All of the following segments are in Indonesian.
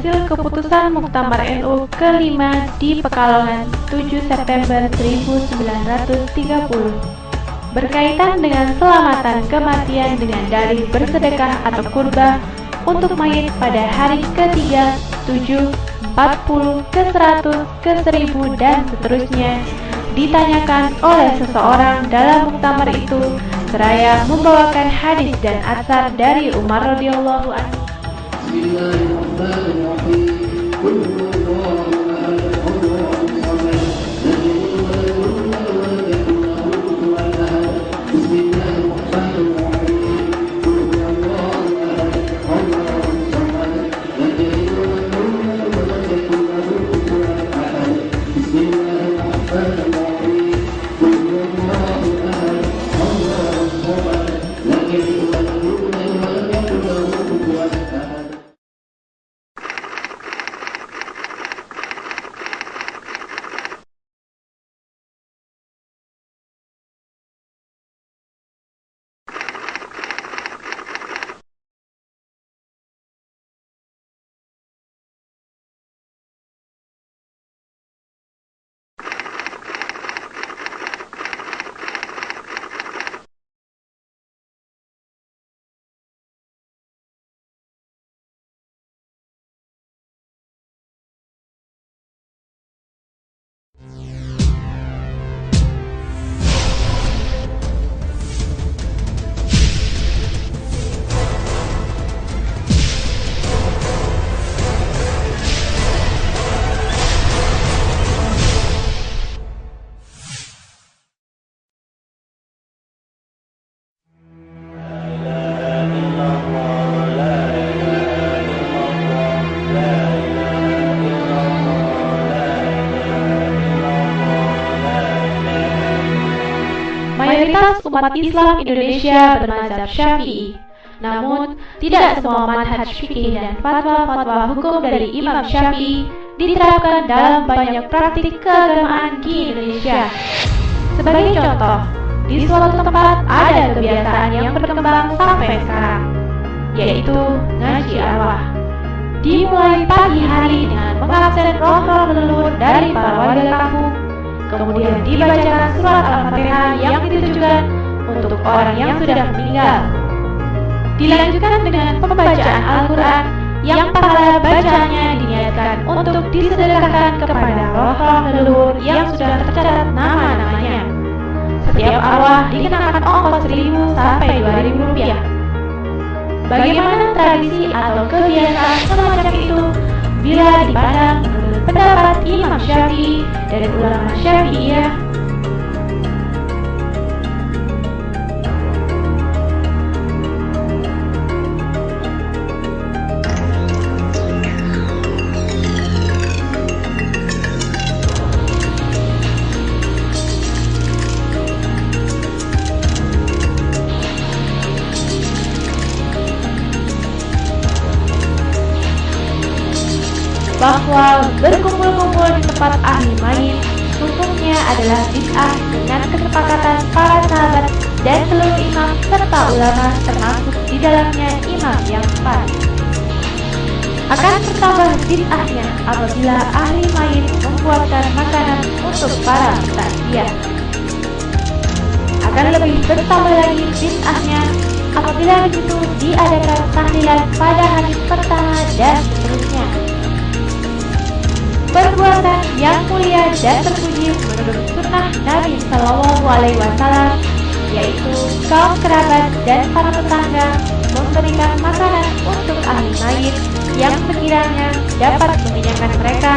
hasil keputusan Muktamar NU ke-5 di Pekalongan 7 September 1930 berkaitan dengan selamatan kematian dengan dalih bersedekah atau kurbah untuk mayit pada hari ke-3, 7, 40, ke-100, ke-1000 dan seterusnya ditanyakan oleh seseorang dalam muktamar itu seraya membawakan hadis dan atsar dari Umar radhiyallahu anhu. Mayoritas umat Islam Indonesia bermadzhab Syafi'i. Namun, tidak semua manhaj fikih dan fatwa-fatwa hukum dari Imam Syafi'i diterapkan dalam banyak praktik keagamaan di Indonesia. Sebagai contoh, di suatu tempat ada kebiasaan yang berkembang sampai sekarang, yaitu ngaji arwah. Dimulai pagi hari dengan mengabsen roh-roh leluhur dari para warga kampung. Kemudian dibacakan surat Al-Fatihah yang ditujukan untuk orang yang sudah meninggal. Dilanjutkan dengan pembacaan Al-Quran yang pahala bacaannya diniatkan untuk disedekahkan kepada roh-roh leluhur yang sudah tercatat nama-namanya. Setiap arwah dikenakan ongkos 1.000 sampai 2.000 rupiah. Bagaimana tradisi atau kebiasaan semacam itu bila dipandang menurut pendapat Imam Syafi'i dan ulama Syafi'iyah? Bahwa berkumpul-kumpul di tempat ahli mayit hukumnya adalah bid'ah dengan kesepakatan para sahabat dan seluruh imam serta ulama termasuk di dalamnya imam yang tepat. Akan bertambah bid'ahnya apabila ahli mayit membuatkan makanan untuk para takziah. Akan lebih bertambah lagi bid'ahnya apabila begitu diadakan tahlilan pada hari pertama dan seterusnya. Perbuatan yang mulia dan terpuji menurut sunnah Nabi Shallallahu Alaihi Wasallam, yaitu kaum kerabat dan para tetangga memberikan makanan untuk ahli mayit yang sekiranya dapat mengenyangkan mereka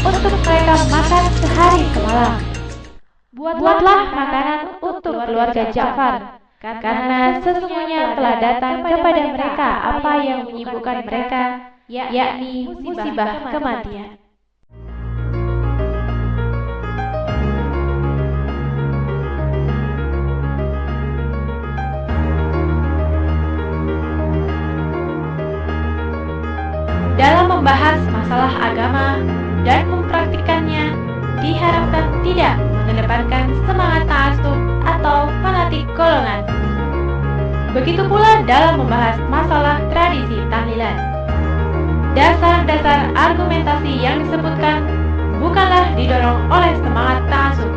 untuk mereka makan sehari semalam. Buatlah makanan untuk keluarga Ja'far, karena sesungguhnya telah datang kepada mereka apa yang menyibukkan mereka, yakni musibah kematian. Dalam membahas masalah agama dan mempraktikannya, diharapkan tidak mengedepankan semangat ta'assub atau fanatik golongan. Begitu pula dalam membahas masalah tradisi tahlilan. dasar-dasar argumentasi yang disebutkan bukanlah didorong oleh semangat ta'assub.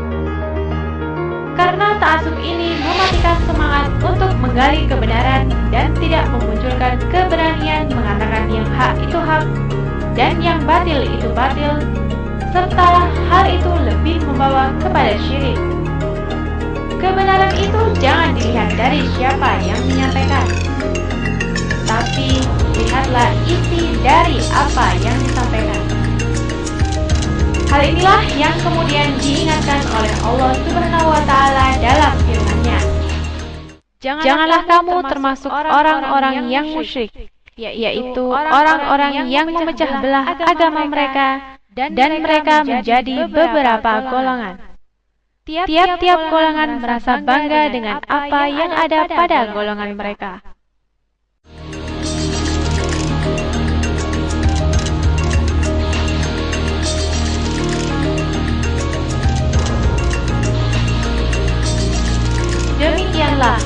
Karena ta'assub ini mematikan semangat untuk menggali kebenaran dan tidak memunculkan keberanian mengatakan yang hak itu hak dan yang batil itu batil, serta hal itu lebih membawa kepada syirik. Kebenaran itu jangan dilihat dari siapa yang menyampaikan, tapi lihatlah isi dari apa yang disampaikan. Hal inilah yang kemudian diingatkan oleh Allah Subhanahu wa Ta'ala dalam firman-Nya. Janganlah kamu termasuk orang-orang yang musyrik, yaitu orang-orang yang memecah belah agama mereka dan mereka menjadi beberapa golongan. Tiap-tiap golongan merasa bangga dengan apa yang ada pada golongan mereka. Demikianlah,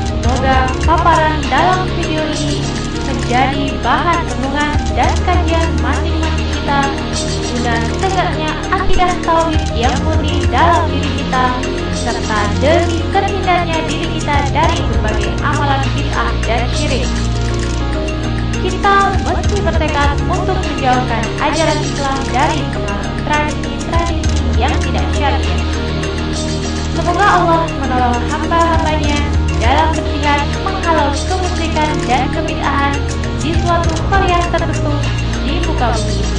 semoga paparan dalam video ini menjadi bahan renungan dan kajian masing-masing kita guna tegaknya akidah tauhid yang murni dalam diri kita, serta demi terhindarnya diri kita dari berbagai amalan bid'ah dan syirik. Kita mesti bertekad untuk menjauhkan ajaran Islam dari pengaruh tradisi-tradisi yang tidak syariah. Semoga Allah menolong hamba-hambanya dalam berjihad menghalau kemusyrikan dan kebid'ahan di suatu karya tertentu di muka bumi.